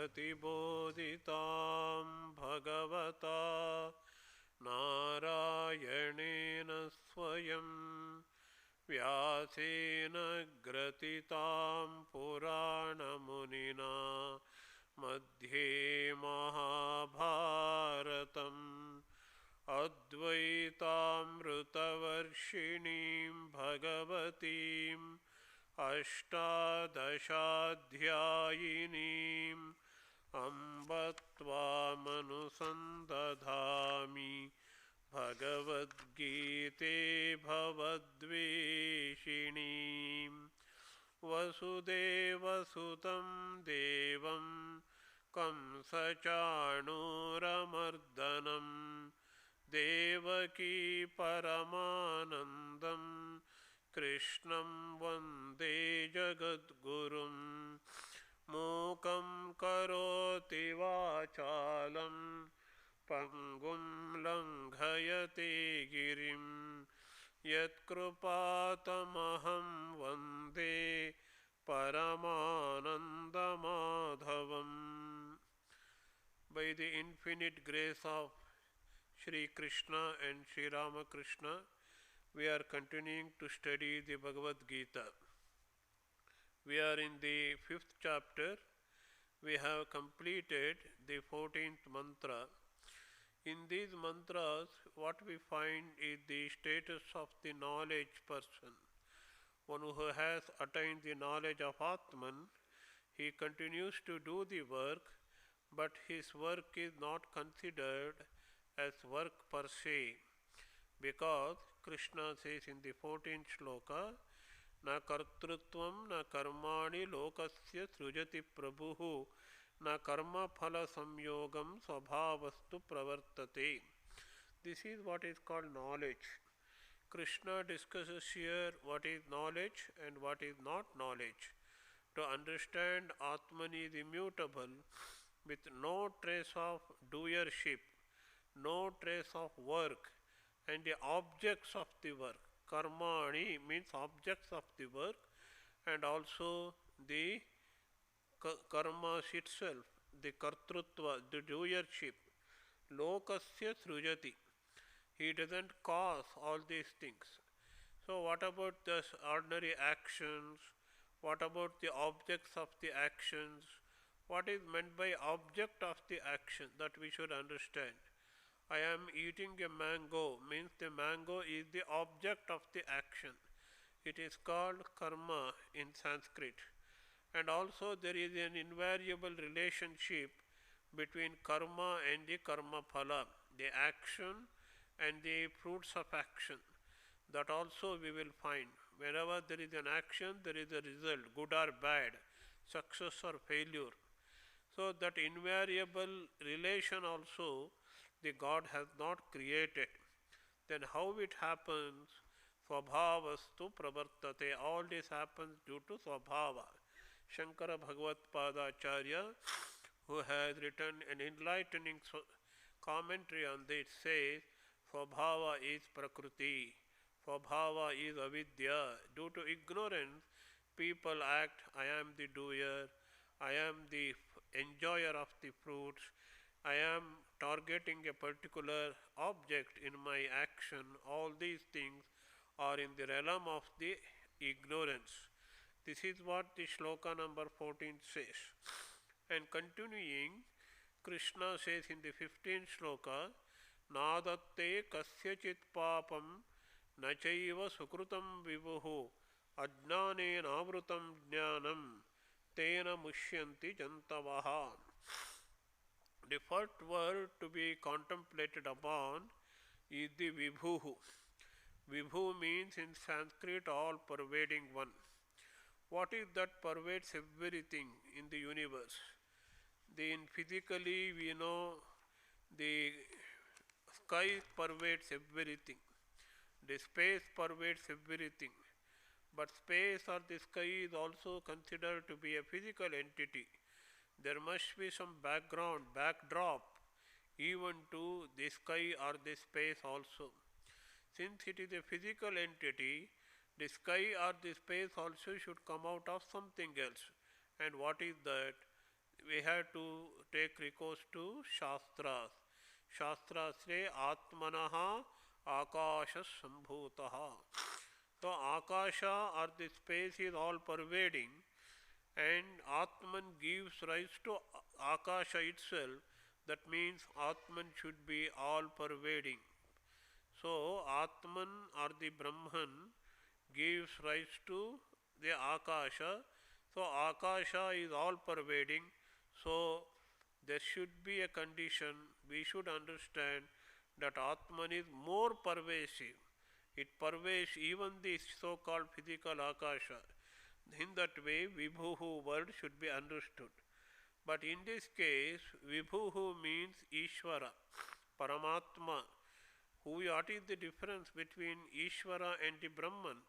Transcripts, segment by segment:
प्रतिबोधितां भगवता नारायणेन स्वयं व्यासेन ग्रथितां पुराणमुनिना मध्ये महाभारतम् अद्वैतामृतवर्षिणीं भगवतीम् अष्टादशाध्यायिनीम् अम्ब त्वामनुसन्दधामि भगवद्गीते भवद्वेषिणीम् वसुदेवसुतं देवं कंसचाणूरमर्दनम् देवकी परमानन्दं कृष्णं वन्दे जगद्गुरुं मूकं करोति वाचालं पङ्गुं लङ्घयते गिरिं यत्कृपातमहं वन्दे परमानन्दमाधवम्. By the infinite grace of Shri Krishna and Shri Ramakrishna, we are continuing to study the Bhagavadgita. We are in the 5th chapter. We have completed the 14th mantra. In these mantras, what we find is the status of the knowledge person. One who has attained the knowledge of Atman, he continues to do the work, but his work is not considered as work per se, because Krishna says in the 14th shloka, na kartrutvam na karmani lokasya srujati prabhuhu na karma phala samyogam svabhavastu pravartate. This is what is called knowledge. Krishna discusses here what is knowledge and what is not knowledge. To understand Atman is immutable with no trace of doership, no trace of work, and the objects of the work. Karmani means objects of the work, and also the karma itself, the kartrutva, the doership. Lokasya srujati. He doesn't cause all these things. So what about the ordinary actions? What about the objects of the actions? What is meant by object of the action? That we should understand. I am eating a mango means the mango is the object of the action. It is called karma in Sanskrit. And also there is an invariable relationship between karma and the karma phala, the action and the fruits of action. That also we will find. Whenever there is an action, there is a result, good or bad, success or failure. So that invariable relation also the God has not created. Then how it happens? Swabhavastu pravartate. All this happens due to Swabhava. Shankara Bhagavat Acharya, who has written an enlightening commentary on this, says Swabhava is Prakriti. Swabhava is avidya. Due to ignorance, people act, I am the doer, I am the enjoyer of the fruits, I am targeting a particular object in my action. All these things are in the realm of the ignorance. This is what the shloka number 14 says. And continuing, Krishna says in the 15th shloka, Nadatte kasyachit papam nachaiva sukrutam vivuhu ajnane navrutam jnanam tena mushyanti jantavaha. The first word to be contemplated upon is the vibhuhu. Vibhu means in Sanskrit all pervading one. What is that pervades everything in the universe? Then physically we know the sky pervades everything. The space pervades everything. But space or the sky is also considered to be a physical entity. There must be some backdrop, even to the sky or the space also. Since it is a physical entity, the sky or the space also should come out of something else. And what is that? we have to take recourse to Shastras. Shastras say Atmanaha Akasha Sambhutaha. So Akasha or the space is all pervading, and Atman gives rise to Akasha itself. That means Atman should be all pervading. So Atman or the Brahman gives rise to the Akasha. So Akasha is all pervading. So there should be a condition. We should understand that Atman is more pervasive. It pervades even the so called physical Akasha. In that way, Vibhuhu word should be understood. But in this case, Vibhuhu means Ishvara, Paramatma. What is the difference between Ishvara and the Brahman?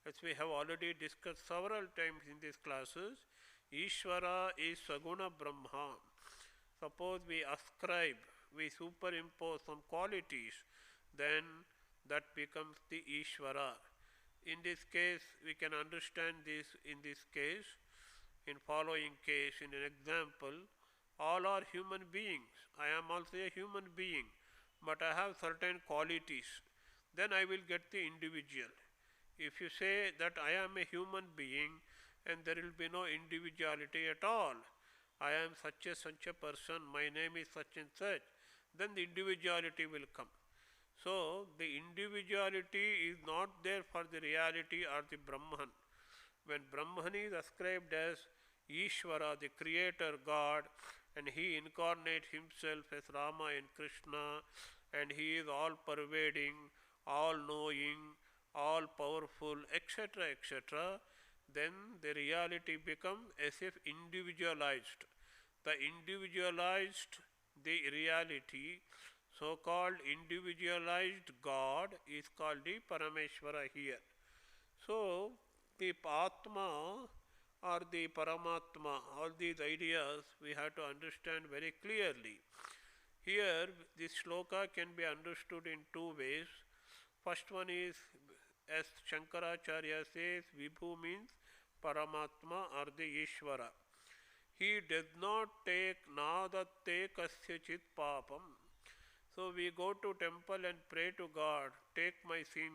As we have already discussed several times in these classes, Ishvara is Saguna Brahma. Suppose we ascribe, we superimpose some qualities, then that becomes the Ishvara. In this case, we can understand this in this case, in following case, in an example, all are human beings. I am also a human being, but I have certain qualities. Then I will get the individual. If you say that I am a human being and there will be no individuality at all, I am such a person, my name is such and such, then the individuality will come. So the individuality is not there for the reality or the Brahman. When Brahman is ascribed as Ishvara, the creator God, and he incarnates himself as Rama and Krishna, and he is all pervading, all knowing, all powerful, etc., etc., then the reality becomes as if individualized. The individualized, the reality, so called individualized God is called the Parameshvara here. So the Atma or the Paramatma, all these ideas we have to understand very clearly. Here this shloka can be understood in two ways. First one is, as Shankaracharya says, Vibhu means Paramatma or the Ishvara. He does not take nadatte kasyachit papam. So we go to temple and pray to God, take my sin,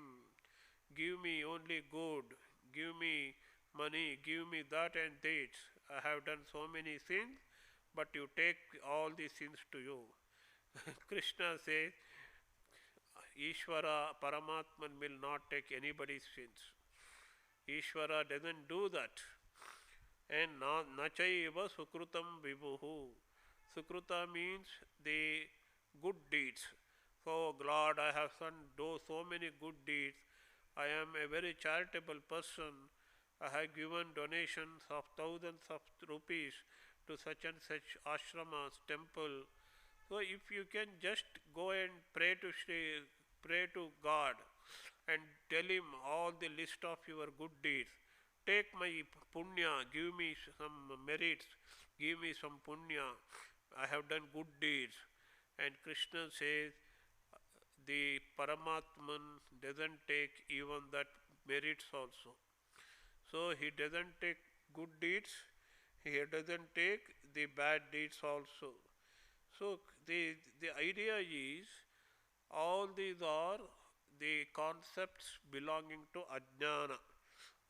give me only good, give me money, give me that and this. I have done so many sins, but you take all the sins to you. Krishna says, Ishvara, Paramatman will not take anybody's sins. Ishvara doesn't do that. And nachaiva sukrutam vibhuhu. Sukruta means the good deeds. So, Lord, I have done so many good deeds. I am a very charitable person. I have given donations of thousands of rupees to such and such ashramas, temple. So, if you can just go and pray to God and tell him all the list of your good deeds. Take my punya, give me some merits, give me some punya. I have done good deeds. And Krishna says the Paramatman doesn't take even that merits also. So he doesn't take good deeds, he doesn't take the bad deeds also. So the idea is all these are the concepts belonging to ajnana.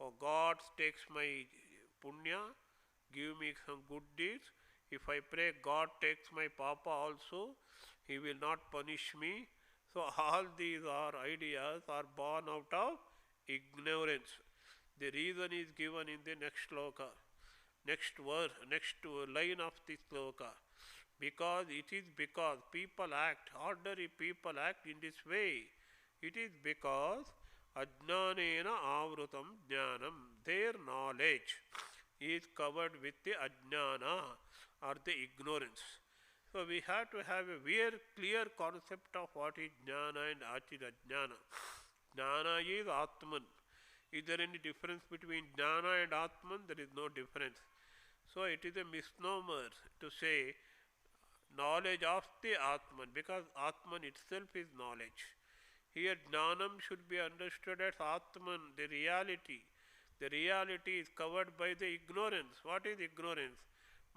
Oh, God takes my punya, give me some good deeds. If I pray, God takes my papa also, he will not punish me. So all these ideas are born out of ignorance. The reason is given in the next sloka, next verse, next line of this sloka. Because people act, ordinary people act in this way. It is because ajnanena avrutam jnanam, their knowledge is covered with the ajnana or the ignorance. So we have to have a very clear concept of what is jnana and what is ajnana. Jnana is Atman. Is there any difference between jnana and Atman? There is no difference. So it is a misnomer to say knowledge of the Atman, because Atman itself is knowledge. Here jnanam should be understood as Atman, the reality. The reality is covered by the ignorance. What is ignorance?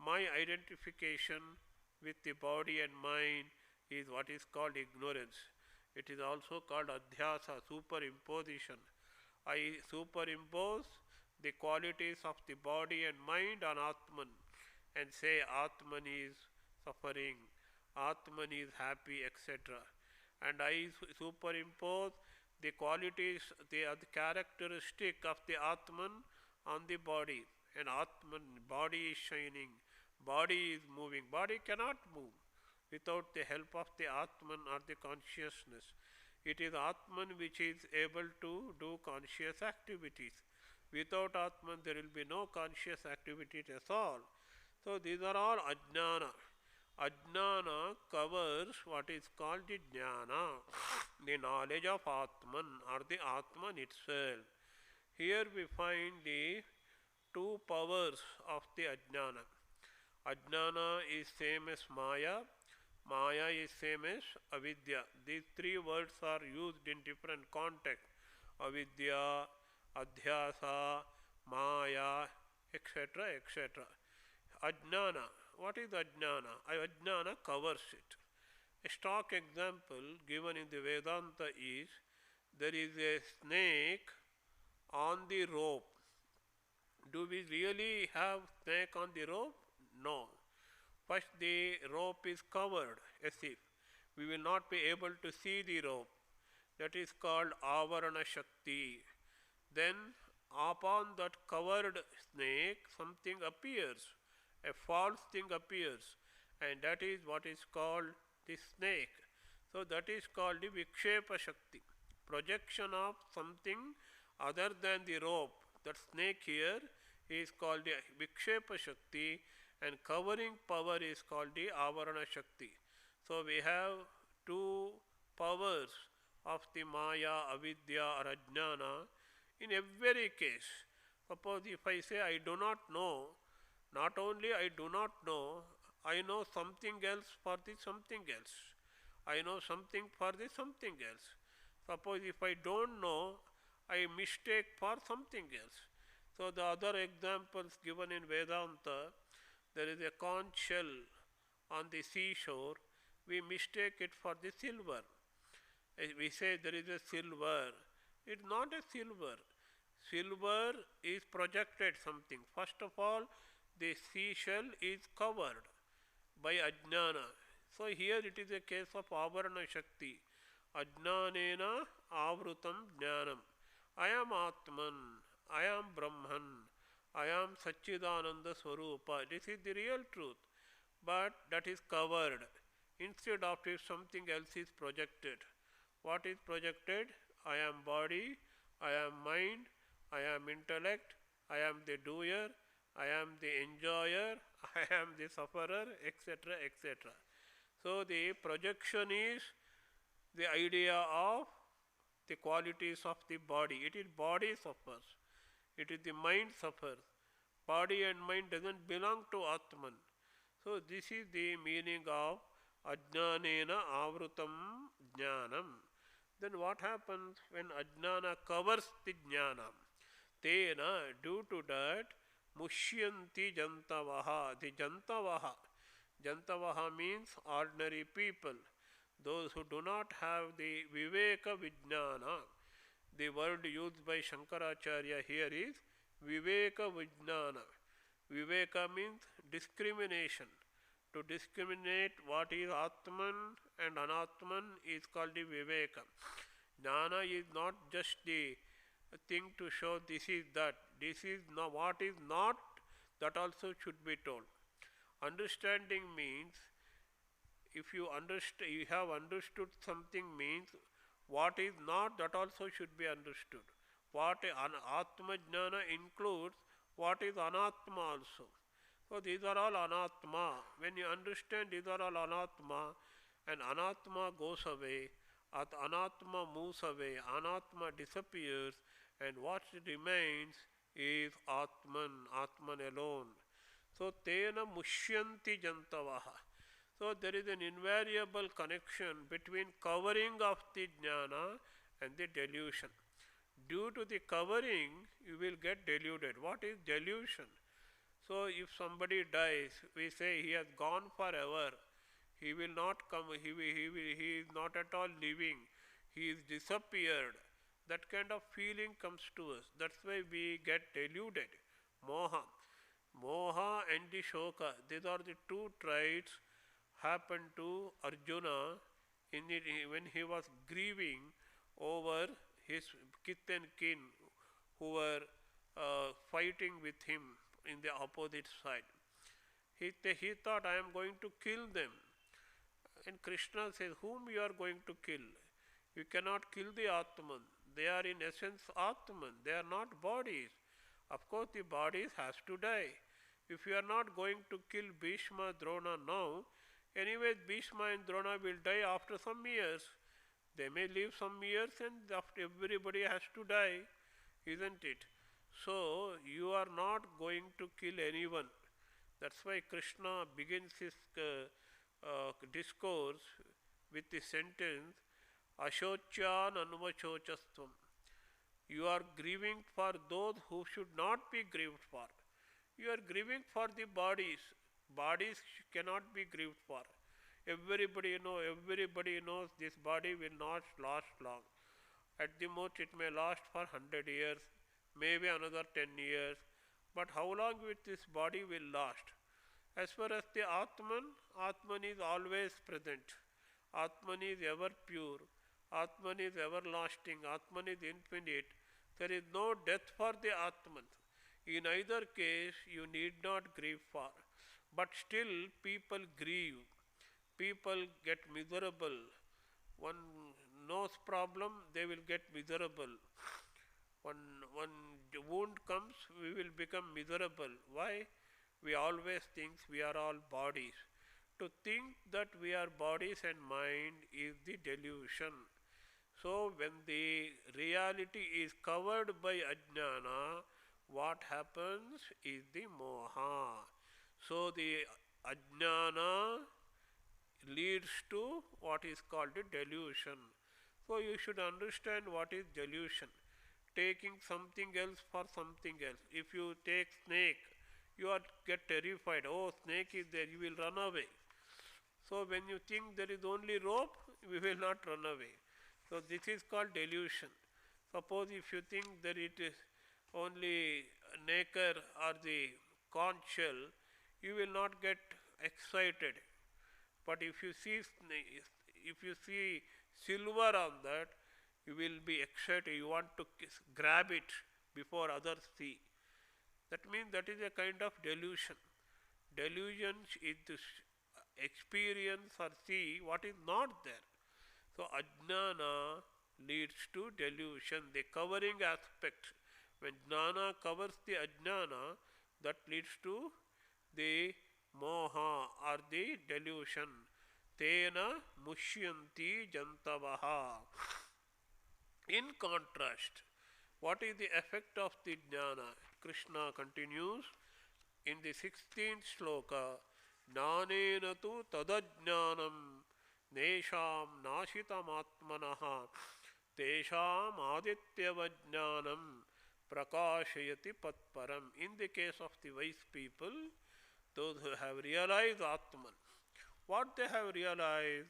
My identification with the body and mind is what is called ignorance. It is also called adhyasa, superimposition. I superimpose the qualities of the body and mind on Atman and say Atman is suffering, Atman is happy, etc. And I superimpose the qualities, the characteristic of the Atman on the body. And Atman, body is shining, body is moving. Body cannot move without the help of the Atman or the consciousness. It is Atman which is able to do conscious activities. Without Atman, there will be no conscious activity at all. So these are all ajnana. Ajnana covers what is called the jnana, the knowledge of Atman or the Atman itself. Here we find the two powers of the ajnana. Ajnana is same as Maya. Maya is same as avidya. These three words are used in different contexts. Avidya, adhyasa, Maya, etc. etc. Ajnana. What is ajnana? Ajnana covers it. A stock example given in the Vedanta is there is a snake on the rope. Do we really have snake on the rope? No. First the rope is covered as if we will not be able to see the rope. That is called avarana shakti. Then upon that covered snake something appears, a false thing appears, and that is what is called the snake. So that is called the vikshepa shakti, projection of something other than the rope. That snake here is called the vikshepa shakti, and covering power is called the avarana shakti. So we have two powers of the maya, avidya or ajnana in every case. Suppose if I say I do not know, not only I do not know, I know something else for the something else. I know something for the something else. Suppose if I don't know, I mistake for something else. So the other examples given in Vedanta, there is a conch shell on the seashore, we mistake it for the silver. We say there is a silver. It's not a silver. Silver is projected something. First of all, the seashell is covered by ajnana. So here it is a case of avarana shakti. Ajnanena avrutam jnanam. I am Atman. I am Brahman. I am Satchidananda Swarupa. This is the real truth. But that is covered. Instead of it, something else is projected. What is projected? I am body, I am mind, I am intellect, I am the doer, I am the enjoyer, I am the sufferer, etc. etc. So the projection is the idea of the qualities of the body. It is body suffers. It is the mind suffers. Body and mind doesn't belong to Atman. So this is the meaning of ajnanena avrutam jnanam. Then what happens when ajnana covers the jnana? Tena, due to that, mushyanti jantavaha. The jantavaha. Jantavaha means ordinary people. Those who do not have the viveka vijnana. The word used by Shankaracharya here is viveka vijnana. Viveka means discrimination. To discriminate what is Atman and Anatman is called the Viveka. Jnana is not just the thing to show this is that. This is not what is not, that also should be told. Understanding means if you have understood something means what is not, that also should be understood. What Atma Jnana includes what is Anatma also. So these are all anatma. When you understand these are all anatma, and anatma goes away, anatma moves away, anatma disappears, and what remains is Atman, Atman alone. So tena mushyanti jantavaha. So there is an invariable connection between covering of the jnana and the delusion. Due to the covering, you will get deluded. What is delusion? So if somebody dies, we say he has gone forever. He will not come, he is not at all living. He is disappeared. That kind of feeling comes to us. That's why we get deluded. Moha. Moha and the Shoka, these are the two traits happened to Arjuna when he was grieving over his kith and kin who were fighting with him in the opposite side. He thought, I am going to kill them. And Krishna says, whom you are going to kill? You cannot kill the Atman. They are in essence Atman. They are not bodies. Of course, the bodies has to die. If you are not going to kill Bhishma, Drona now, anyway Bhishma and Drona will die after some years. They may live some years and after everybody has to die, isn't it? So you are not going to kill anyone. That's why Krishna begins his discourse with the sentence Ashochan Anuvachocastvam. You are grieving for those who should not be grieved for. You are grieving for the bodies. Bodies cannot be grieved for. Everybody knows this body will not last long. At the most it may last for 100 years, maybe another 10 years. But how long will this body will last? As far as the Atman is always present. Atman is ever pure. Atman is everlasting. Atman is infinite. There is no death for the Atman. In either case, you need not grieve for. But still, people grieve. People get miserable. One knows problem, they will get miserable. One wound comes, we will become miserable. Why? We always think we are all bodies. To think that we are bodies and mind is the delusion. So when the reality is covered by ajnana, what happens is the moha. So the ajnana leads to what is called a delusion. So you should understand what is delusion. Taking something else for something else. If you take snake, you get terrified. Oh, snake is there, you will run away. So when you think there is only rope, we will not run away. So this is called delusion. Suppose if you think that it is only nacre or the conch shell, you will not get excited. But if you see silver on that, you will be excited. You want to grab it before others see. That means that is a kind of delusion. Delusion is to experience or see what is not there. So ajnana leads to delusion, the covering aspect. When jnana covers the ajnana, that leads to the moha or the delusion. Tena mushyanti jantavaha. In contrast, what is the effect of the jnana? Krishna continues in the 16th sloka, jnanena tu tadajnanam nesham nashitamatmanaha tesham adityavajnanam prakashayati patparam. In the case of the wise people, those who have realized Atman, what they have realized?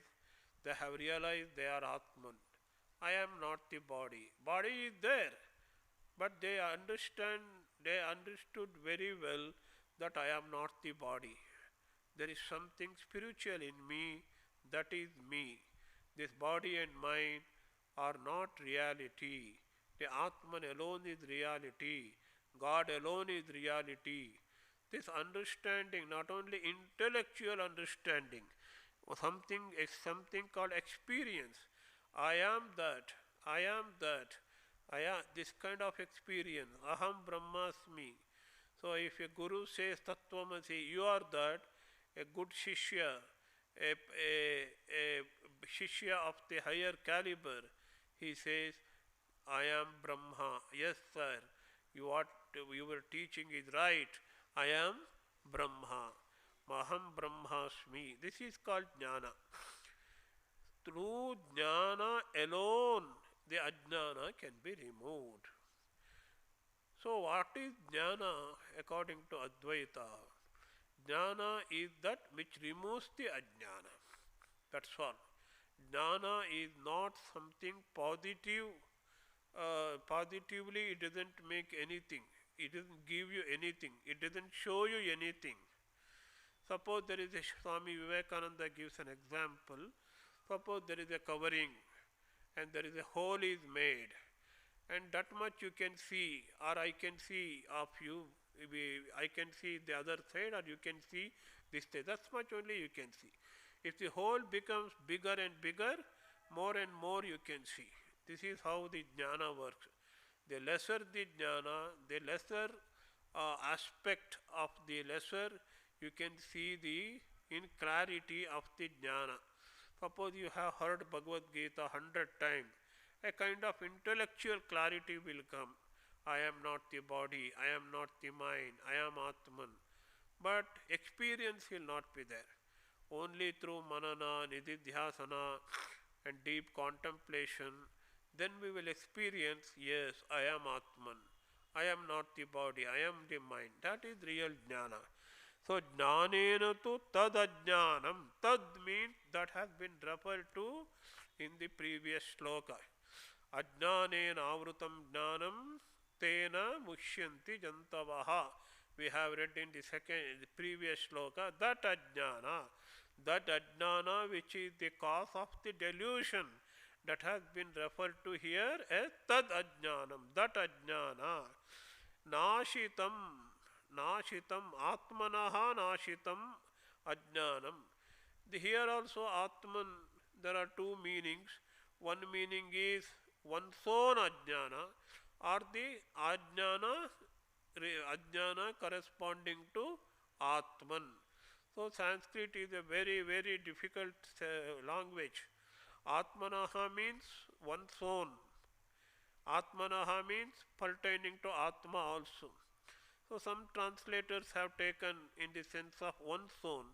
They have realized they are Atman. I am not the body. Body is there, but they understood very well that I am not the body. There is something spiritual in me, that is me. This body and mind are not reality. The Atman alone is reality. God alone is reality. This understanding, not only intellectual understanding, something called experience. I am that. This kind of experience. Aham Brahmasmi. So if a guru says Tattvamasi, you are that, a good shishya, a shishya of the higher caliber, he says, I am Brahma. Yes, sir, what you were teaching is right. I am Brahma. Maham Brahmasmi. This is called jnana. Through jnana alone, the ajnana can be removed. So what is jnana according to Advaita? Jnana is that which removes the ajnana. That's all. Jnana is not something positive. Positively, it doesn't make anything. It doesn't give you anything. It doesn't show you anything. Suppose there is a Swami Vivekananda gives an example. Suppose there is a covering and there is a hole is made, and that much you can see, or I can see of you. I can see the other side, or you can see this side. That's much only you can see. If the hole becomes bigger and bigger, more and more you can see. This is how the jnana works. The lesser the jnana, the lesser aspect of the lesser, you can see the in clarity of the jnana. Suppose you have heard Bhagavadgita 100 times, a kind of intellectual clarity will come. I am not the body, I am not the mind, I am Atman. But experience will not be there. Only through manana, nididhyasana, and deep contemplation, then we will experience, yes, I am Atman. I am not the body, I am the mind. That is real jnana. So, jnanena tu tad ajnanam. Tad means that has been referred to in the previous sloka. Ajnanena avrutam jnanam tena mushyanti jantavaha. We have read in the previous sloka that ajnana which is the cause of the delusion, that has been referred to here as tad ajnanam, that ajnana. Nashitam, nashitam, atmanaha nashitam ajnanam. Here also Atman, there are two meanings. One meaning is one's own ajnana, or the ajnana corresponding to Atman. So Sanskrit is a very, very difficult language. Atmanaha means one's own. Atmanaha means pertaining to Atma also. So some translators have taken in the sense of one's own.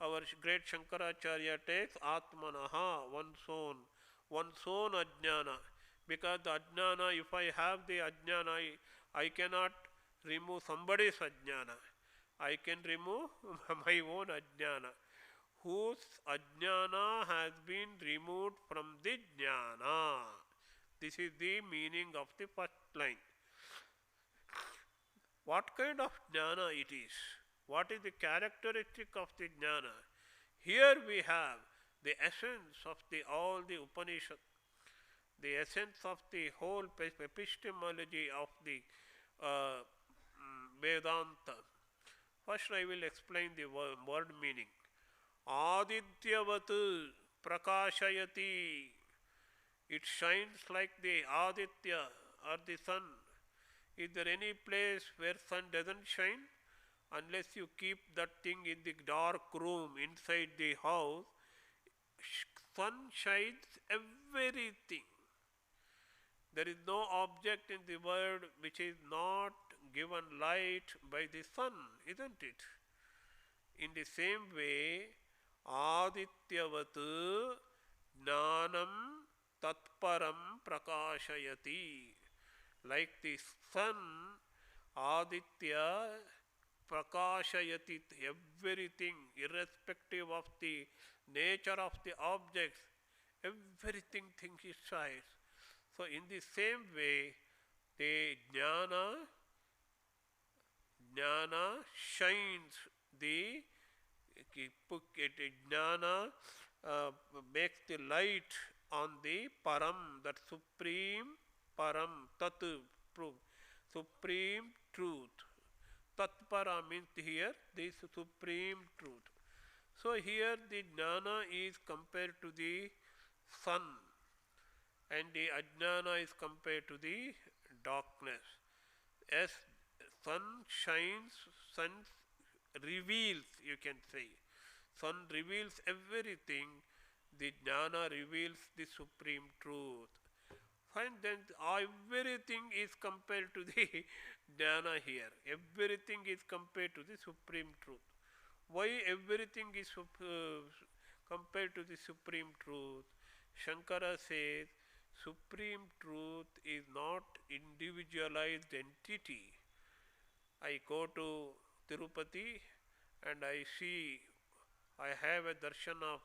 Our great Shankaracharya takes Atmanaha, one's own ajnana. Because the ajnana, if I have the ajnana, I cannot remove somebody's ajnana. I can remove my own ajnana, whose ajnana has been removed from the jnana. This is the meaning of the first line. What kind of jnana it is? What is the characteristic of the jnana? Here we have the essence of all the Upanishad, the essence of the whole epistemology of the Vedanta. First I will explain the word meaning. Adityavat prakashayati. It shines like the Aditya or the sun. Is there any place where sun doesn't shine? Unless you keep that thing in the dark room inside the house, sun shines everything. There is no object in the world which is not given light by the sun, isn't it? In the same way, Adityavat Jnanam Tatparam Prakashayati. Like the sun, Aditya Prakashayati, everything, irrespective of the nature of the objects, everything is shines. So in the same way, the jnana shines, the jnana makes the light on the param, that supreme param, tat, supreme truth. Tatpara means here this supreme truth. So here the jnana is compared to the sun, and the ajnana is compared to the darkness. As sun shines, sun reveals, you can say. Sun reveals everything, the jnana reveals the supreme truth. And then everything is compared to the jnana here. Everything is compared to the supreme truth. Why everything is compared to the supreme truth? Shankara says, Supreme truth is not individualized entity. I go to Tirupati and I see, I have a darshan of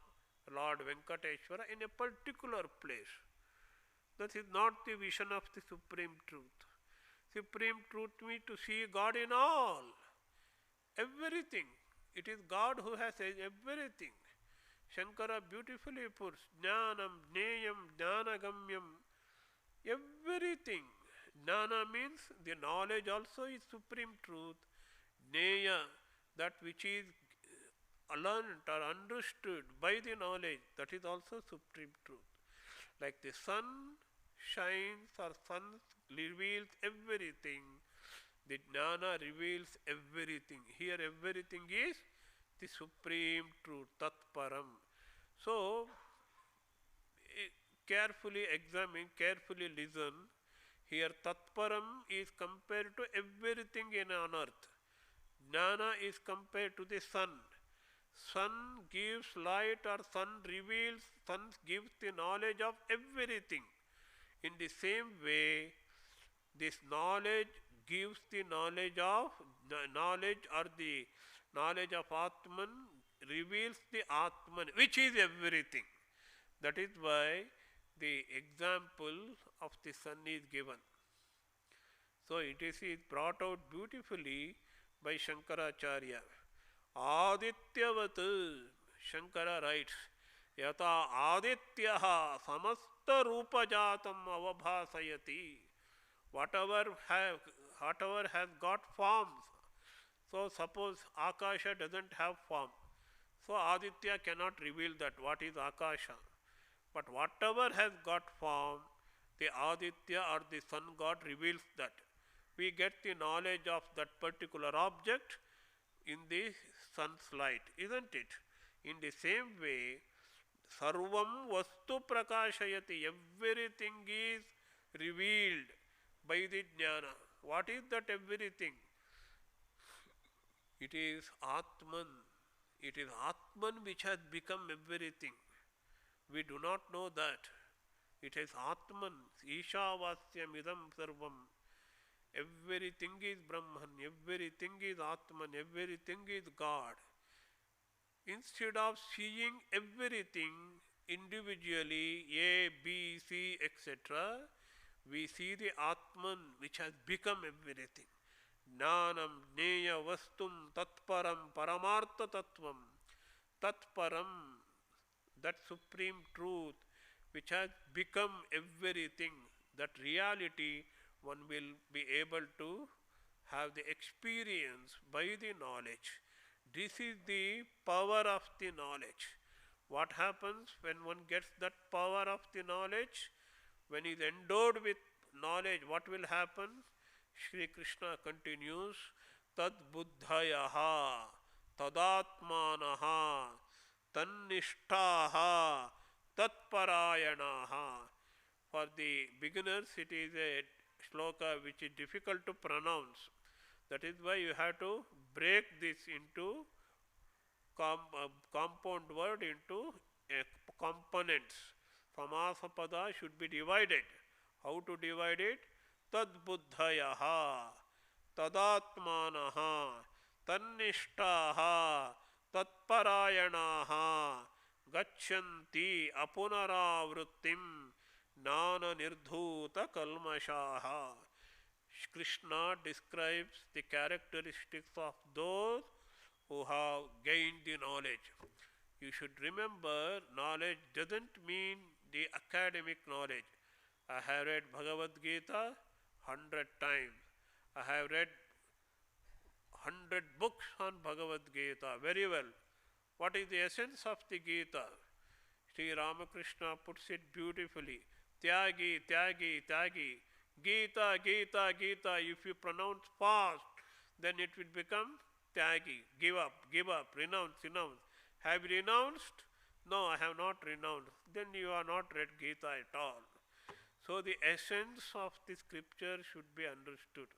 Lord Venkateshwara in a particular place. That is not the vision of the Supreme Truth. Supreme Truth means to see God in all, everything. It is God who has everything. Shankara beautifully puts Jnanam, Jneyam, Jnanagamyam, everything. Jnana means the knowledge also is Supreme Truth. Jneya, that which is learnt or understood by the knowledge, that is also Supreme Truth. Like the sun shines or sun reveals everything, the jnana reveals everything. Here everything is the Supreme Truth, Tatparam. So, carefully examine, carefully listen. Here Tatparam is compared to everything on earth. Jnana is compared to the sun. Sun gives light or sun reveals, sun gives the knowledge of everything. In the same way, this knowledge gives the knowledge of knowledge or the knowledge of Atman reveals the Atman, which is everything. That is why the example of the sun is given. So it is brought out beautifully by Shankaracharya. Adityavat, Shankara writes, Yata Adityaha samasta rupajatam avabhasayati. Whatever has got forms. So suppose Akasha doesn't have form. So Aditya cannot reveal that what is Akasha. But whatever has got form, the Aditya or the sun god reveals that. We get the knowledge of that particular object in the sun's light, isn't it? In the same way, Sarvam Vastu Prakashayati, everything is revealed by the Jnana. What is that everything? It is Atman. It is Atman which has become everything. We do not know that. It is Atman. Ishavasyam idam sarvam. Everything is Brahman. Everything is Atman. Everything is God. Instead of seeing everything individually, A, B, C, etc., we see the Atman which has become everything. Jnanam, Jneya, Vastum, Tatparam, Paramartha Tattvam. Tatparam, that supreme truth which has become everything, that reality one will be able to have the experience by the knowledge. This is the power of the knowledge. What happens when one gets that power of the knowledge? When he is endowed with knowledge, what will happen? Shri Krishna continues, Tad buddhayaha, tadatmanaha, tannishtaha, tatparayanaha. For the beginners, it is a shloka which is difficult to pronounce. That is why you have to break this into compound word into components. Samasapada should be divided. How to divide it? Tad buddhayaha, tadatmanaha, tannishtaha, tatparayanaha, gachanti apunaravrittim, nana nirdhuta kalmashaha. Krishna describes the characteristics of those who have gained the knowledge. You should remember, knowledge doesn't mean the academic knowledge. I have read Bhagavadgita 100 times. I have read 100 books on Bhagavadgita very well. What is the essence of the Gita? Sri Ramakrishna puts it beautifully. Tyagi, Tyagi, Tyagi. Gita, Gita, Gita. If you pronounce fast, then it will become Tyagi. Give up, renounce, renounce. Have you renounced? No, I have not renounced. Then you are not read Gita at all. So the essence of the scripture should be understood.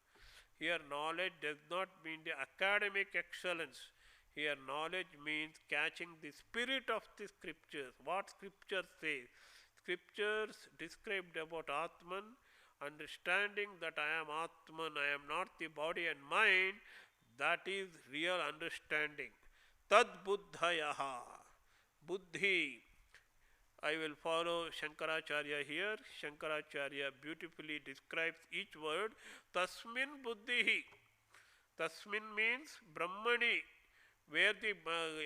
Here knowledge does not mean the academic excellence. Here knowledge means catching the spirit of the scriptures. What scripture says? scriptures described about Atman, understanding that I am Atman, I am not the body and mind, that is real understanding. Tad buddhayaha. Buddhi. I will follow Shankaracharya here. Shankaracharya beautifully describes each word. Tasmin buddhihi. Tasmin means Brahmani. Where the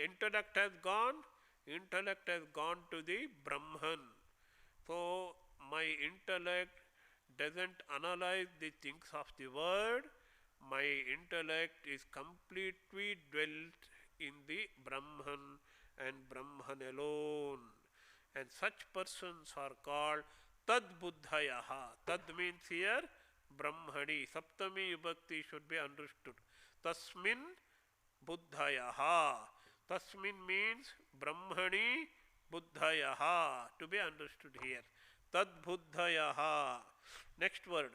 intellect has gone to the Brahman. So my intellect doesn't analyze the things of the world. My intellect is completely dwelt in the Brahman and Brahman alone. And such persons are called Tad Buddhayaha. Tad means here Brahmani. Saptami Vibhakti should be understood. Tasmin Buddhayaha. Tasmin means Brahmani Buddhayaha, to be understood here. Tad Buddhayaha. Next word.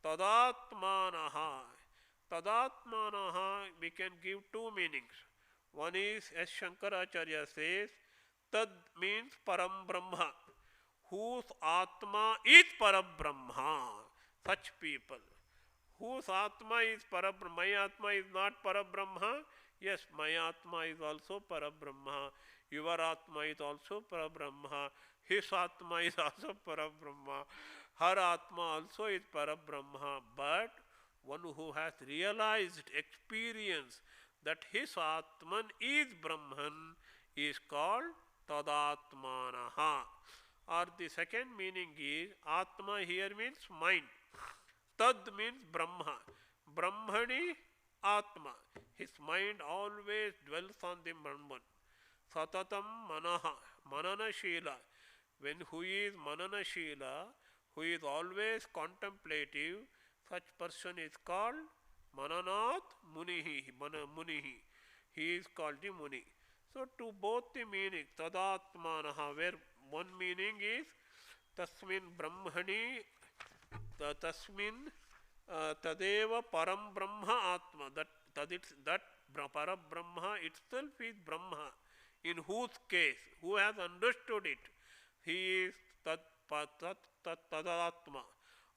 Tadatmanaha. Tadatmanaha, we can give two meanings. One is, as Shankaracharya says, Tad means Param Brahma, whose Atma is Parabrahma. Such people. Whose Atma is Parabrahma. My Atma is not Parabrahma. Yes, my Atma is also Parabrahma. Your Atma is also Parabrahma. His Atma is also Parabrahma. Her Atma also is Parabrahma. But one who has realized, experienced that his Atman is Brahman is called Tadatmanaha. Or the second meaning is, Atma here means mind. Tad means Brahma. Brahmani Atma. His mind always dwells on the Brahman. Satatam Manaha. Manana Shila. When who is Manana Shila, who is always contemplative, such person is called Mananath Munihi. Munihi. He is called the Muni. So to both the meanings, Tadatmanaha, where one meaning is Tasmin Brahmani, Tasmin Tadeva Param Brahma Atma, that Parabrahma itself is Brahma, in whose case, who has understood it, he is Tadatma,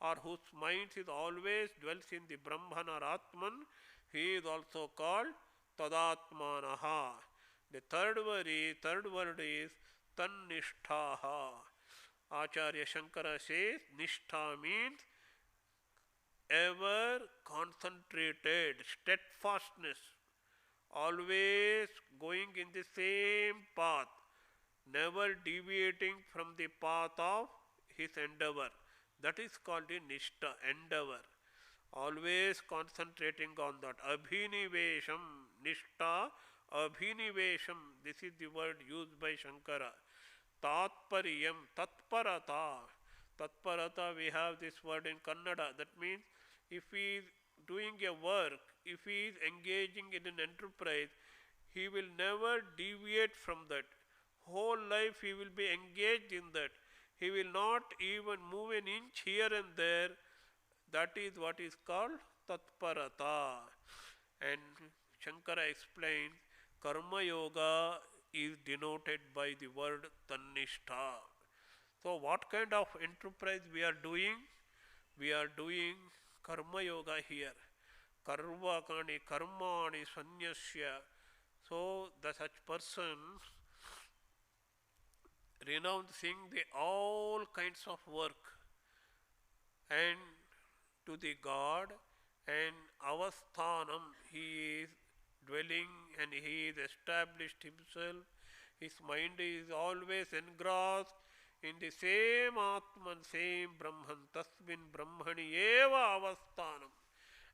or whose mind is always dwells in the Brahman or Atman, he is also called Tadatmanaha. The third word is Tannishtaha. Acharya Shankara says Nishtha means ever concentrated, steadfastness, always going in the same path, never deviating from the path of his endeavor. That is called the Nishtha, endeavor. Always concentrating on that. Abhinivesham, Nishtha, Abhinivesham. This is the word used by Shankara. Tatpariyam, Tatparata. Tatparata, we have this word in Kannada. That means if he is doing a work, if he is engaging in an enterprise, he will never deviate from that. Whole life he will be engaged in that. He will not even move an inch here and there. That is what is called Tatparata. And Shankara explains, Karma Yoga is denoted by the word Tannishtha. So what kind of enterprise we are doing? We are doing Karma Yoga here. Karvakani, Karmani, Sanyasya. So the such person renouncing the all kinds of work and to the God, and avasthanam, he is dwelling and he is established himself. His mind is always engrossed in the same Atman, same Brahman, Tasmin Brahmani eva avasthanam.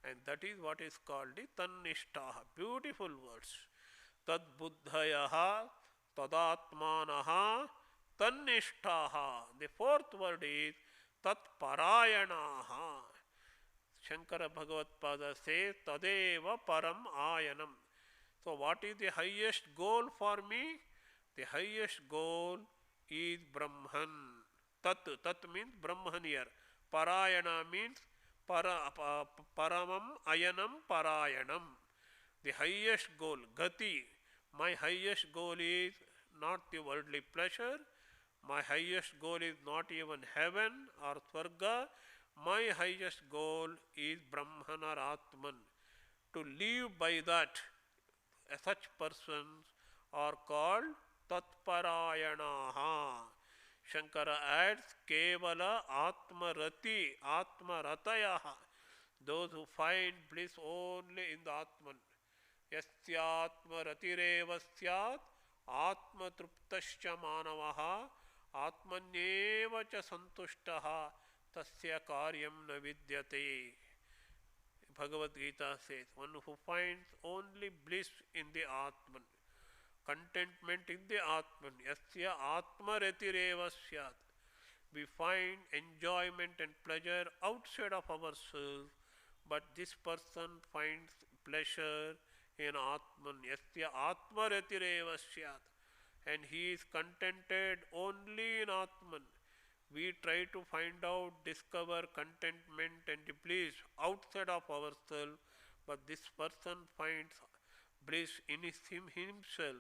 And that is what is called the Tannishtaha. Beautiful words. Tad buddhayaha, tadatmanaha, Tannishtaha. The fourth word is Tat parayanaha. Shankara Bhagavadpada says, Tadeva param ayanam. So what is the highest goal for me? The highest goal is Brahman. Tat means Brahman here. Parayana means paramam ayanam parayanam. The highest goal, gati. My highest goal is not the worldly pleasure. My highest goal is not even heaven or Swarga. My highest goal is Brahman or Atman. To live by that, such persons are called Tatparayanaha. Shankara adds Kevala Atmarati, Atmaratayaha. Those who find bliss only in the Atman. Yasyatmaratirev syat Atmatruptascha manavaha Atmanyeva cha santushtaha tasya karyam na vidyate. Bhagavadgita says, one who finds only bliss in the Atman, contentment in the Atman, yasya atmaretireva syat. We find enjoyment and pleasure outside of ourselves, but this person finds pleasure in Atman, yasya atmaretireva syat, and he is contented only in Atman. We try to find out, discover contentment and bliss outside of ourselves, but this person finds bliss in himself.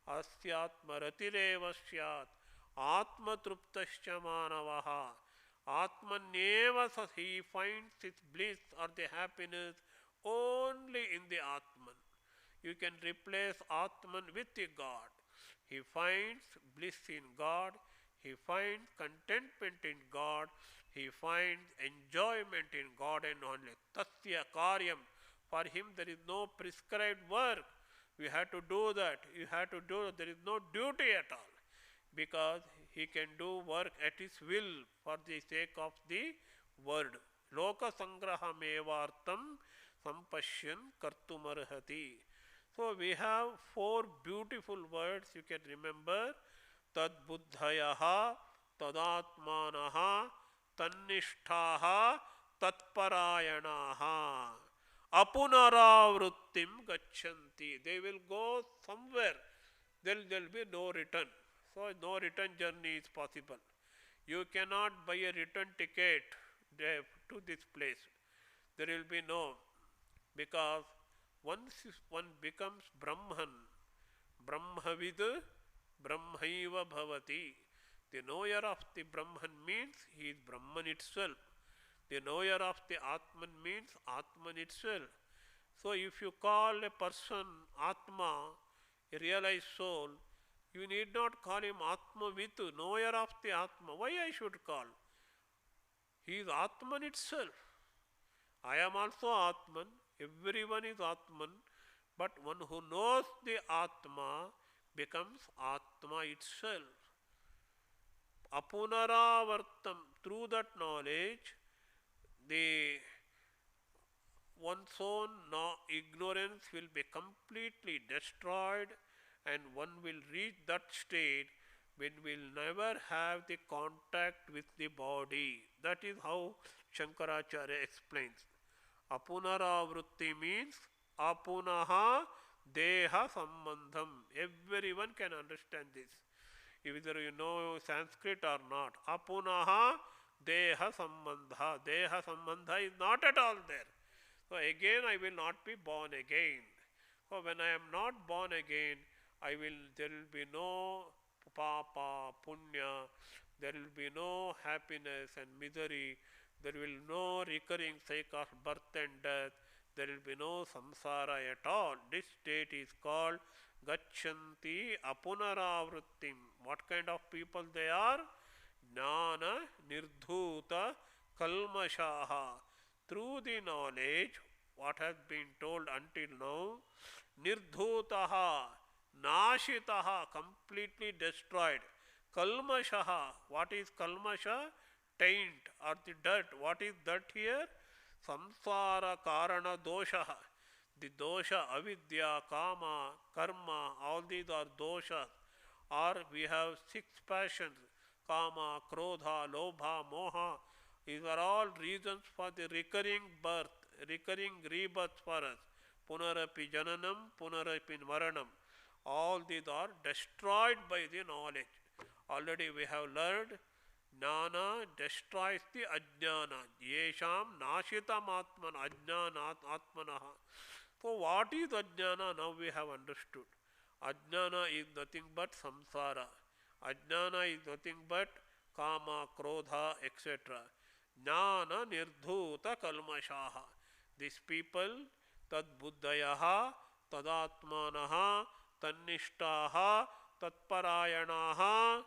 Asyatmaratirev syat atmatruptascha manavaha. Atmanyeva, he finds his bliss or the happiness only in the Atman. You can replace Atman with the God. He finds bliss in God. He finds contentment in God. He finds enjoyment in God and only. Tasya karyam. For him there is no prescribed work. We have to do that. You have to do that. There is no duty at all. Because he can do work at his will for the sake of the word. Loka sangrahamevartam sampashyan kartumarhati. So we have four beautiful words you can remember. Tad buddhayaha, tadatmanaha, tannishtaha, tatparayanaha. Apunaravrittim gachanti. They will go somewhere. There will be no return. So no return journey is possible. You cannot buy a return ticket to this place. There will be no, because once one becomes Brahman, Brahmavid, Brahmaiva bhavati. The knower of the Brahman means he is Brahman itself. The knower of the Atman means Atman itself. So if you call a person Atma, a realized soul, you need not call him Atmavitu, knower of the Atma. Why I should call? He is Atman itself. I am also Atman. Everyone is Atman. But one who knows the Atma becomes Atma itself. Apunaravartam. Through that knowledge, the one's own ignorance will be completely destroyed, and one will reach that state when will never have the contact with the body. That is how Shankaracharya explains. Apunaravrutti means apunaha deha sambandham. Everyone can understand this. Either you know Sanskrit or not. Apunaha deha sambandha. Deha sambandha is not at all there. So again I will not be born again. So when I am not born again, there will be no papa, punya, there will be no happiness and misery, there will no recurring cycle of birth and death, there will be no samsara at all. This state is called Gachanti Apunaravrittim. What kind of people they are? Jnana Nirdhuta Kalmashaha. Through the knowledge, what has been told until now, Nirdhutaha, Nashitaha, completely destroyed. Kalmashaha, what is Kalmasha? Taint or the dirt. What is dirt here? Samsara Karana Doshaha. The dosha, avidya, kama, karma, all these are doshas. Or we have 6 passions, kama, krodha, lobha, moha. These are all reasons for the recurring birth, recurring rebirth for us. Punarapi jananam, punarapi maranam. All these are destroyed by the knowledge. Already we have learned, jnana destroys the ajnana. Yesham nashitam atman, ajnana atmanaha. So what is ajnana? Now we have understood. Ajnana is nothing but samsara. Ajnana is nothing but kama, krodha, etc. Jnana nirdhuta kalmashaha. These people, tad buddhayaha, tadatmanaha, tannishtaha, tatparayanaha,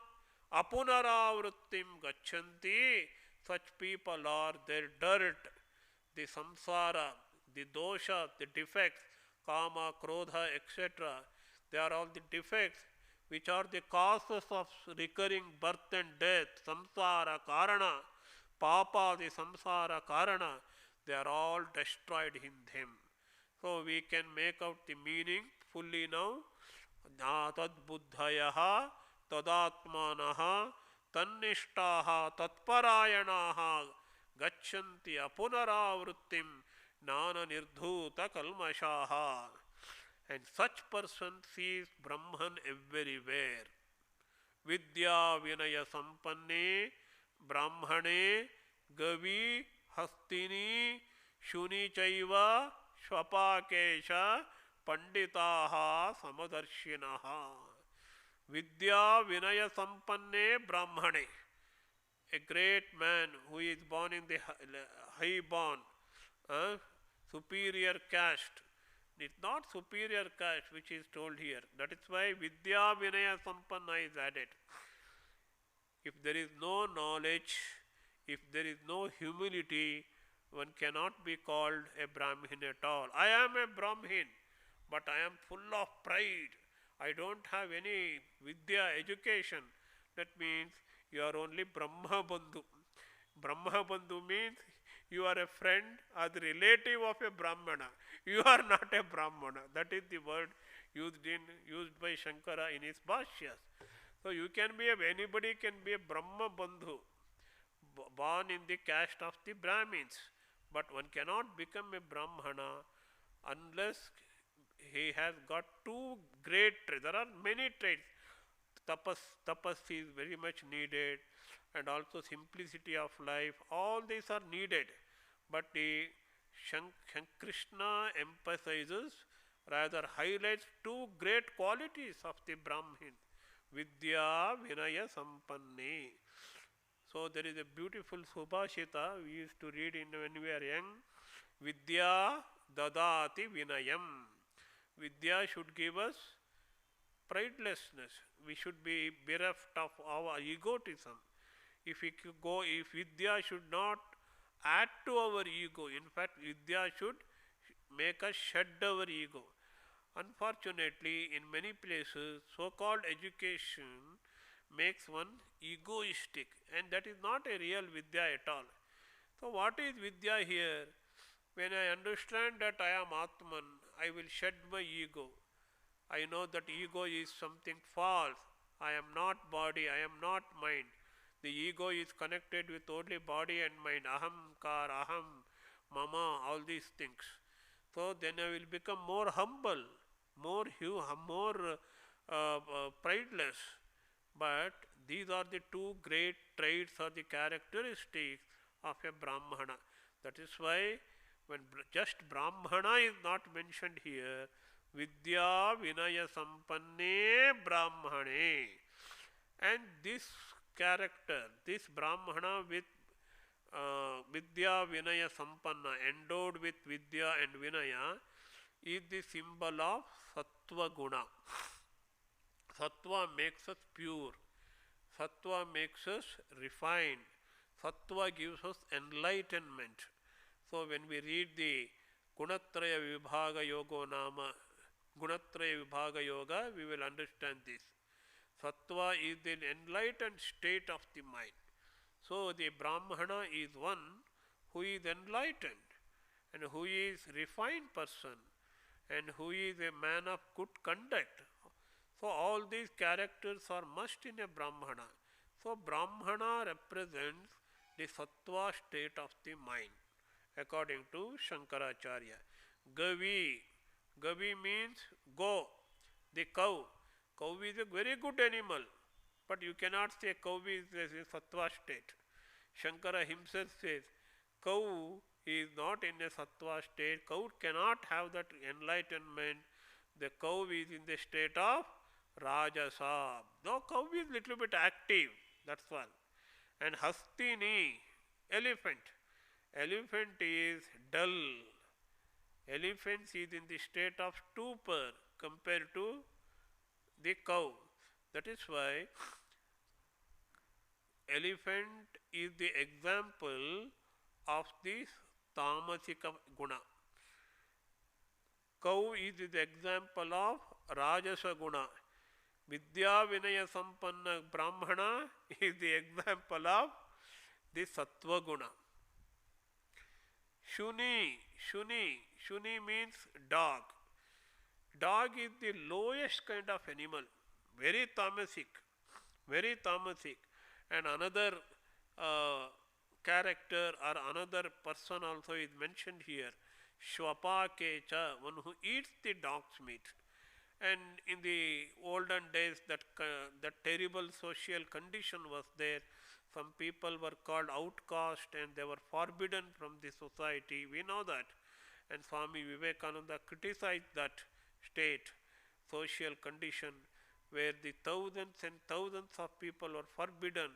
apunaravrittim gachanti. Such people are their dirt, the samsara, the dosha, the defects, kama, krodha, etc. They are all the defects which are the causes of recurring birth and death, samsara karana, papa, the samsara karana. They are all destroyed in them. So we can make out the meaning fully now. Tad buddhayaha, tadatmanaha, tannishtaha, tatparayanaha, gachanti apunaravrittim, nana nirdhuta kalmashaha. And such person sees Brahman everywhere. Vidya Vinaya Sampanne, Brahmane, Gavi, Hastini, Shuni Chaiva, Shvapakesha, Panditaha, Samadarshinaha. Vidya Vinaya Sampanne, Brahmane. A great man who is born in the high born, superior caste. It's not superior caste which is told here. That is why Vidya Vinaya Sampanna is added. If there is no knowledge, if there is no humility, one cannot be called a Brahmin at all. I am a Brahmin, but I am full of pride. I don't have any Vidya education. That means you are only Brahma Bandhu. Brahma Bandhu means you are a friend or the relative of a Brahmana. You are not a Brahmana. That is the word used by Shankara in his Bhashyas. So you can be anybody can be a Brahma Bandhu, born in the caste of the Brahmins. But one cannot become a Brahmana unless he has got two great traits. There are many traits. Tapas is very much needed, and also simplicity of life. All these are needed. But the Krishna emphasizes, rather highlights two great qualities of the Brahmin. Vidya Vinaya Sampanne. So there is a beautiful Subhashita we used to read when we are young. Vidya Dadati Vinayam. Vidya should give us pridelessness. We should be bereft of our egotism. If Vidya should not add to our ego. In fact, Vidya should make us shed our ego. Unfortunately, in many places, so-called education makes one egoistic, and that is not a real Vidya at all. So what is Vidya here? When I understand that I am Atman, I will shed my ego. I know that ego is something false. I am not body, I am not mind. The ego is connected with only body and mind. Aham, kar, aham, mama, all these things. So then I will become more humble, more prideless. But these are the two great traits or the characteristics of a Brahmana. That is why when just Brahmana is not mentioned here, Vidya Vinaya Sampanne Brahmane. And this character, this Brahmana with Vidya Vinaya Sampanna, endowed with Vidya and Vinaya, is the symbol of Sattva Guna. Sattva makes us pure. Sattva makes us refined. Sattva gives us enlightenment. So when we read the Gunatraya Vibhaga Yoga Nama, Gunatraya Vibhaga Yoga, we will understand this. Sattva is the enlightened state of the mind. So the Brahmana is one who is enlightened and who is refined person and who is a man of good conduct. So all these characters are must in a Brahmana. So Brahmana represents the Sattva state of the mind according to Shankaracharya. Gavi. Gavi means go, the cow. Cow is a very good animal, but you cannot say cow is a Sattva state. Shankara himself says, cow is not in a Sattva state. Cow cannot have that enlightenment. The cow is in the state of Rajasa. Though cow is little bit active, that's all. And Hastini, elephant. Elephant is dull. Elephant is in the state of stupor compared to the cow. That is why elephant is the example of the tamasika guna. Cow is the example of rajasa guna. Vidya Vinaya Sampanna Brahmana is the example of the sattva guna. Shuni means dog. Dog is the lowest kind of animal, very tamasic, very tamasic. And another character or another person also is mentioned here, Shwapakecha, one who eats the dog's meat. And in the olden days, that terrible social condition was there. Some people were called outcast and they were forbidden from the society. We know that. And Swami Vivekananda criticized that state, social condition, where the thousands and thousands of people are forbidden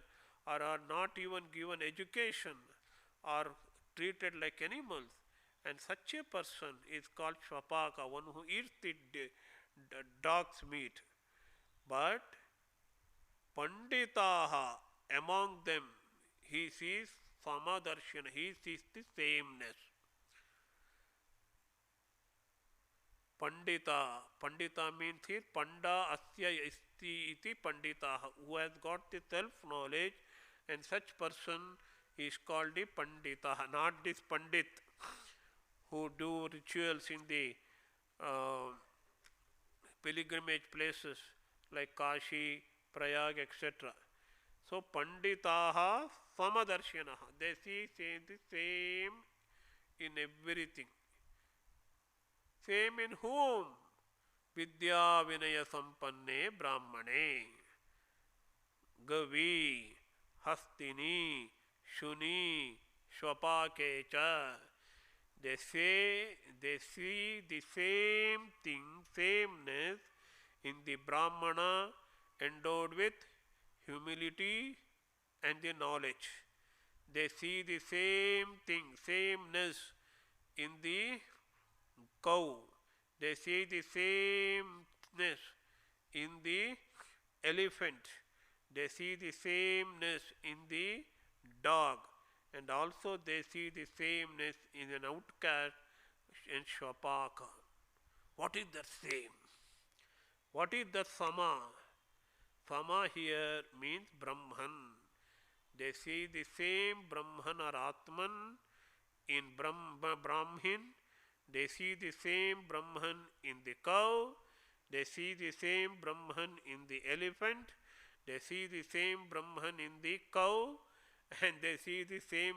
or are not even given education or treated like animals. And such a person is called Shwapaka, one who eats the dog's meat. But Panditaha, among them, he sees Samadarshana, he sees the sameness. Pandita means here Panda Asya Isti iti Pandita, who has got the self-knowledge, and such person is called the Pandita, not this Pandit who do rituals in the pilgrimage places like Kashi, Prayag, etc. So Panditaha Samadarshanaha, they see the same in everything. Same in whom? Vidya Vinaya Sampanne Brahmane. Gavi, Hastini, Shuni, Shwapakecha. They see the same thing, sameness in the Brahmana endowed with humility and the knowledge. They see the same thing, sameness in the cow. They see the sameness in the elephant. They see the sameness in the dog. And also they see the sameness in an outcast and Shwapaka. What is that same? What is that Sama? Sama here means Brahman. They see the same Brahman or Atman in Brahmin. They see the same Brahman in the cow. They see the same Brahman in the elephant. They see the same Brahman in the cow. And they see the same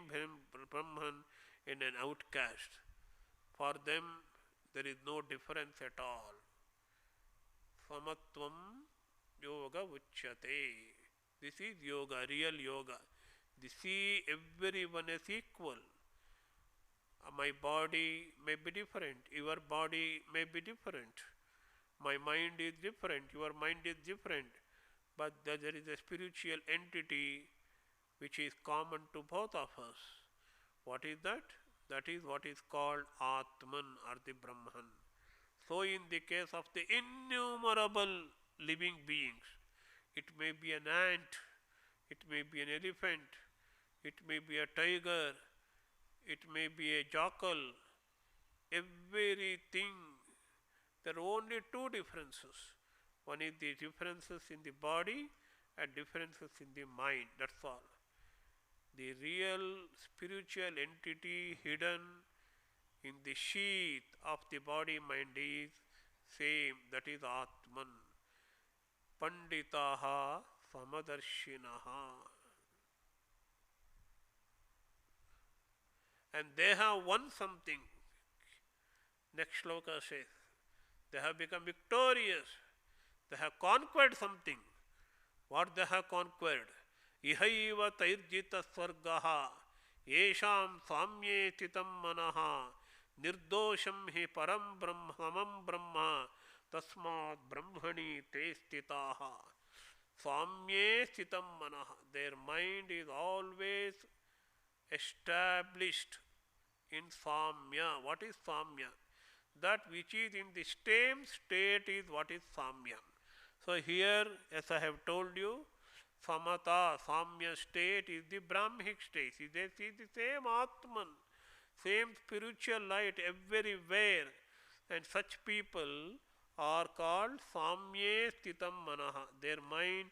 Brahman in an outcast. For them, there is no difference at all. Samatvam yoga uchyate. This is yoga, real yoga. They see everyone as equal. My body may be different, your body may be different. My mind is different, your mind is different. But there is a spiritual entity which is common to both of us. What is that? That is what is called Atman or the Brahman. So in the case of the innumerable living beings, it may be an ant, it may be an elephant, it may be a tiger, it may be a jackal, everything. There are only two differences. One is the differences in the body and differences in the mind, that's all. The real spiritual entity hidden in the sheath of the body mind is same, that is Atman. Panditaha Samadarshinaha. And they have won something. Next shloka says, they have become victorious. They have conquered something. What they have conquered? Ihaiva tairjita swargaha yesham samye titam manaha nirdosham hi param brahma samam brahma Tasmat Brahmani te stitaha. Samye stitam manaha. Their mind is always established in Samya. What is Samya? That which is in the same state is what is Samya. So here, as I have told you, Samata, Samya state is the Brahmic state. They see the same Atman, same spiritual light everywhere. And such people are called Samye Stitam Manaha. Their mind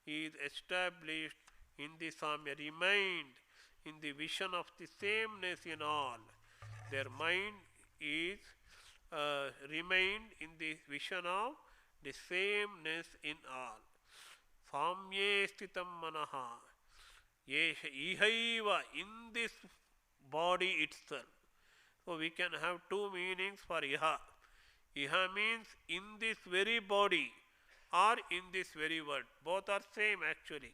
is established in the Samya, remained in the vision of the sameness in all. Their mind is remained in the vision of the sameness in all. Samye Stitam Manaha. Ihaiva, in this body itself. So we can have two meanings for Iha. Iha means in this very body or in this very world. Both are same actually.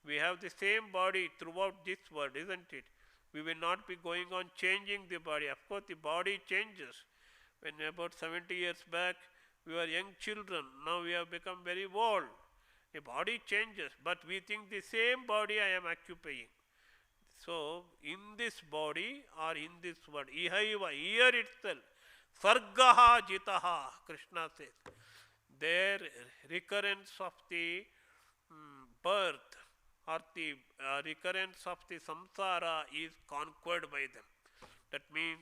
We have the same body throughout this world, isn't it? We will not be going on changing the body. Of course, the body changes. When about 70 years back, we were young children. Now we have become very old. The body changes, but we think the same body I am occupying. So, in this body or in this world, ihaiva, here itself, sargaha jitaha, Krishna says, their recurrence of the birth or the recurrence of the samsara is conquered by them. That means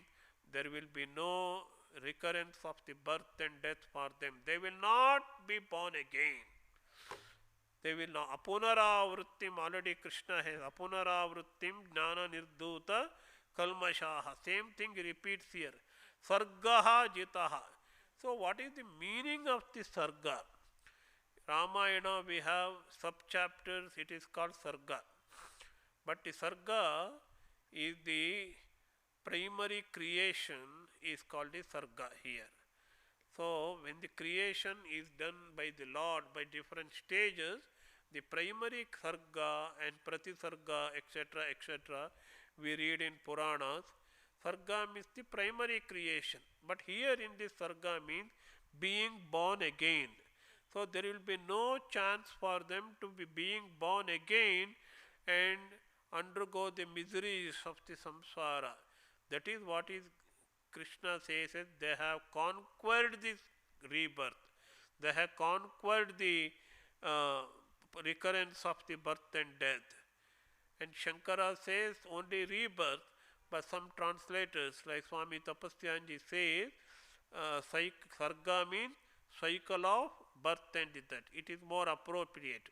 there will be no recurrence of the birth and death for them. They will not be born again. They will not. Apunaravrittim, already Krishna has apunaravrittim jnana nirdhuta kalmashaha. Same thing repeats here. Sargaha jitaha. So what is the meaning of the sarga? Ramayana we have sub-chapters, it is called sarga. But the sarga is the primary creation is called the sarga here. So when the creation is done by the Lord by different stages, the primary sarga and pratisarga etc. we read in Puranas. Sarga means the primary creation. But here in this sarga means being born again. So there will be no chance for them to be being born again and undergo the miseries of the samsara. That is what is Krishna says that they have conquered this rebirth. They have conquered the recurrence of the birth and death. And Shankara says only rebirth, but some translators like Swami Tapasyanji say sarga means cycle of birth and death. It is more appropriate.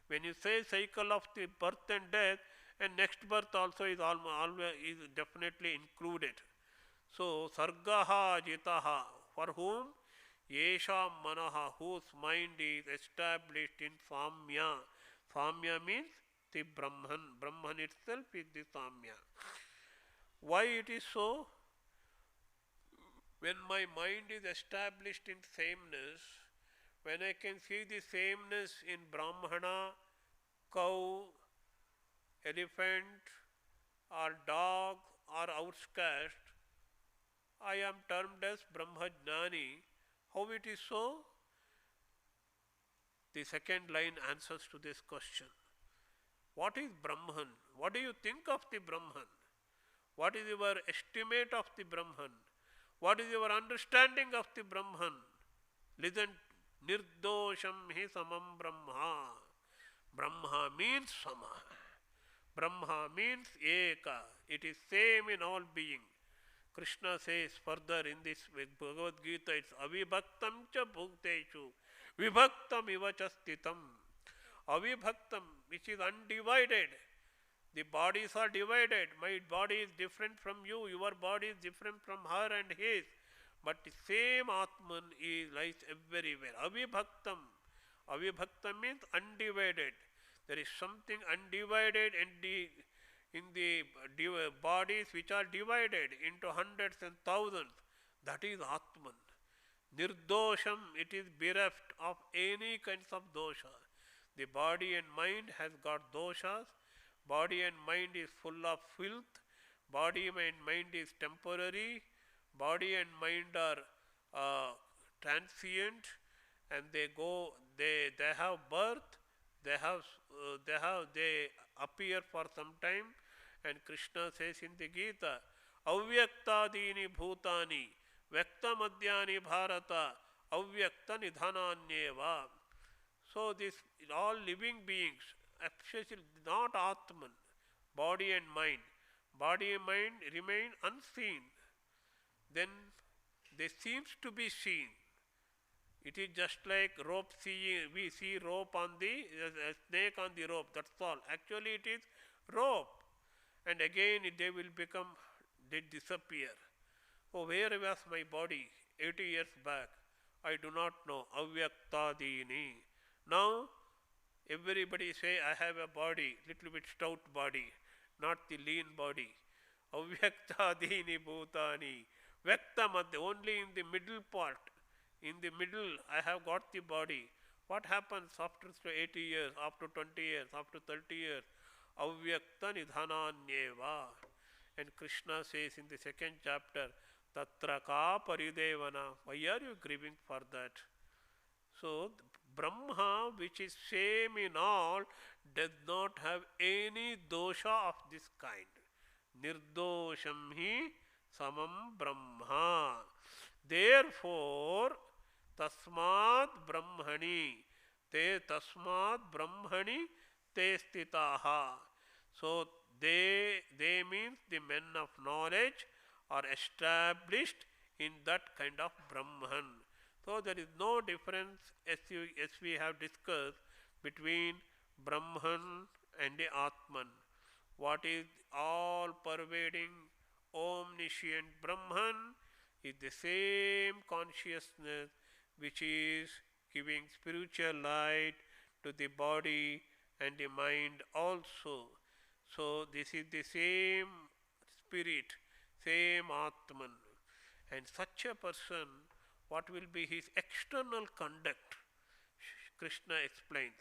When you say cycle of the birth and death, and next birth also is always is definitely included. So sargaha jitaha, for whom? Yesha manaha, whose mind is established in Samya. Samya means the Brahman. Brahman itself is the Samya. Why it is so? When my mind is established in sameness, when I can see the sameness in Brahmana, cow, elephant or dog or outcast, I am termed as Brahmajnani. How it is so? The second line answers to this question. What is Brahman? What do you think of the Brahman? What is your estimate of the Brahman? What is your understanding of the Brahman? Listen, nirdosham hi samam Brahma. Brahma means sama. Brahma means eka. It is same in all being. Krishna says further in this with Bhagavadgita, it's avibhaktam cha bhukteshu vibhaktam iva cha stitam. Avibhaktam, which is undivided. The bodies are divided. My body is different from you, your body is different from her and his. But the same Atman lies everywhere. Avibhaktam. Avibhaktam means undivided. There is something undivided in the bodies which are divided into hundreds and thousands. That is Atman. Nirdosham, it is bereft of any kinds of dosha. The body and mind has got doshas. Body and mind is full of filth. Body and mind is temporary. Body and mind are transient. and they go, they have birth, they appear for some time, and Krishna says in the Gita, Avyaktadini bhutani, Vyaktamadhyani bharata, Avyakta nidhananyeva. So this all living beings, especially not Atman, body and mind. Body and mind remain unseen. Then they seems to be seen. It is just like rope seeing, we see rope on the, a snake on the rope, that's all. Actually it is rope. And again they will become, they disappear. Oh, where was my body 80 years back? I do not know. Avyaktadini. Now everybody say I have a body, little bit stout body, not the lean body. Avyaktadini bhutani. Vyaktamadya, only in the middle part. In the middle I have got the body. What happens after 80 years, after 20 years, after 30 years? Avyakta nidhananyeva. And Krishna says in the second chapter, Tatra ka paridevana. Why are you grieving for that? So, Brahma, which is same in all, does not have any dosha of this kind. Nirdosham hi samam Brahma. Therefore, tasmad Brahmani, tasmad Brahmani te stitaha. So, they means the men of knowledge are established in that kind of Brahman. So there is no difference, as we have discussed, between Brahman and the Atman. What is all pervading, omniscient Brahman is the same consciousness which is giving spiritual light to the body and the mind also. So this is the same spirit, same Atman. And such a person, what will be his external conduct? Krishna explains,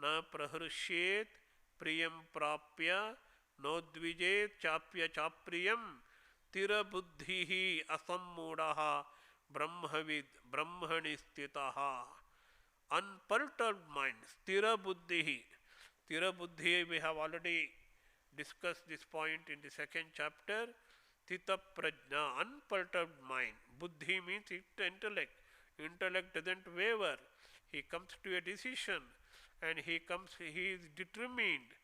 Na prahrushyet priyam prapya nodvijet chapya chapriyam tira buddhihi asammudaha brahmavid brahmani stitaha. Unperturbed mind, stira buddhihi. Stira buddhi, we have already discussed this point in the second chapter. Tita prajna, unperturbed mind. Buddhi means intellect. Intellect doesn't waver. He comes to a decision and he is determined.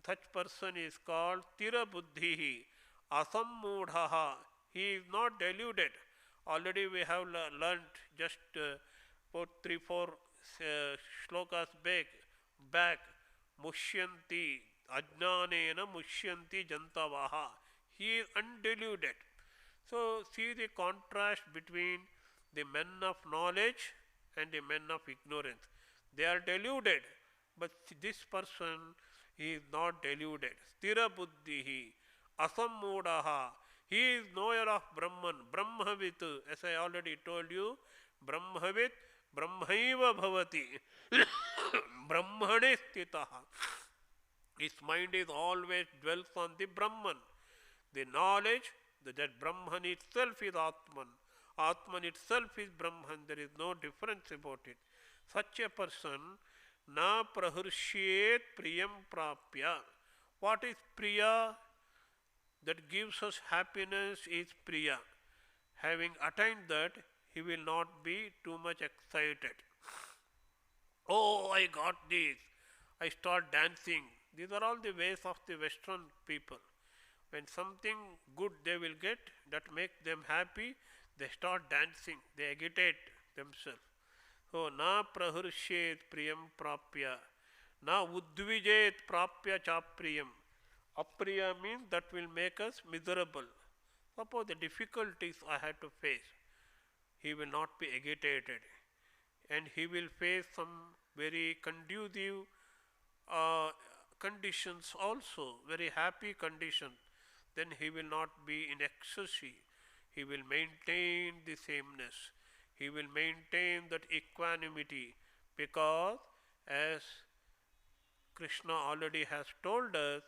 Such person is called Tira Buddhihi, Asammudhaha. He is not deluded. Already we have learnt just 3-4 shlokas back. Mushyanti, Ajnanena Mushyanti Jantavaha. He is undeluded. So see the contrast between the men of knowledge and the men of ignorance. They are deluded, but this person is not deluded. Stira buddhihi, asammudaha. He is knower of Brahman, Brahmavit. As I already told you, Brahmavit, Brahmaiva bhavati, Brahmane stitaha. His mind is always dwells on the Brahman. The knowledge that Brahman itself is Atman. Atman itself is Brahman. There is no difference about it. Such a person, na prahurshyet priyam prapya. What is priya? That gives us happiness is priya. Having attained that, he will not be too much excited. Oh, I got this. I start dancing. These are all the ways of the Western people. When something good they will get that make them happy, they start dancing, they agitate themselves. So, na prahurshyet priyam prapya, na udvijet prapya chapriyam. Apriya means that will make us miserable. Suppose the difficulties I had to face, he will not be agitated, and he will face some very conducive conditions also, very happy conditions. Then he will not be in ecstasy. He will maintain the sameness. He will maintain that equanimity, because as Krishna already has told us,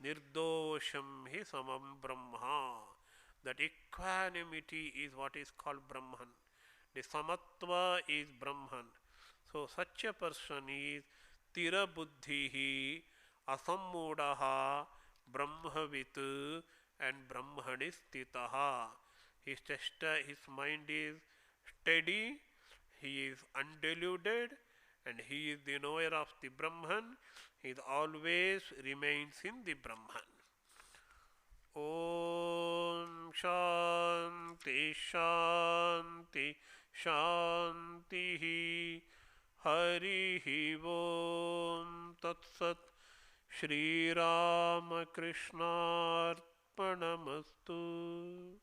Nirdosham hi samam Brahma. That equanimity is what is called Brahman. The Samatva is Brahman. So such a person is tira buddhihi asammudaha brahmavit and brahmani stitaha. His mind is steady, he is undeluded, and he is the knower of the Brahman. He always remains in the Brahman. Om Shanti Shanti Shanti Hari Om Tat Sat Shri Ramakrishna Arpanamastu.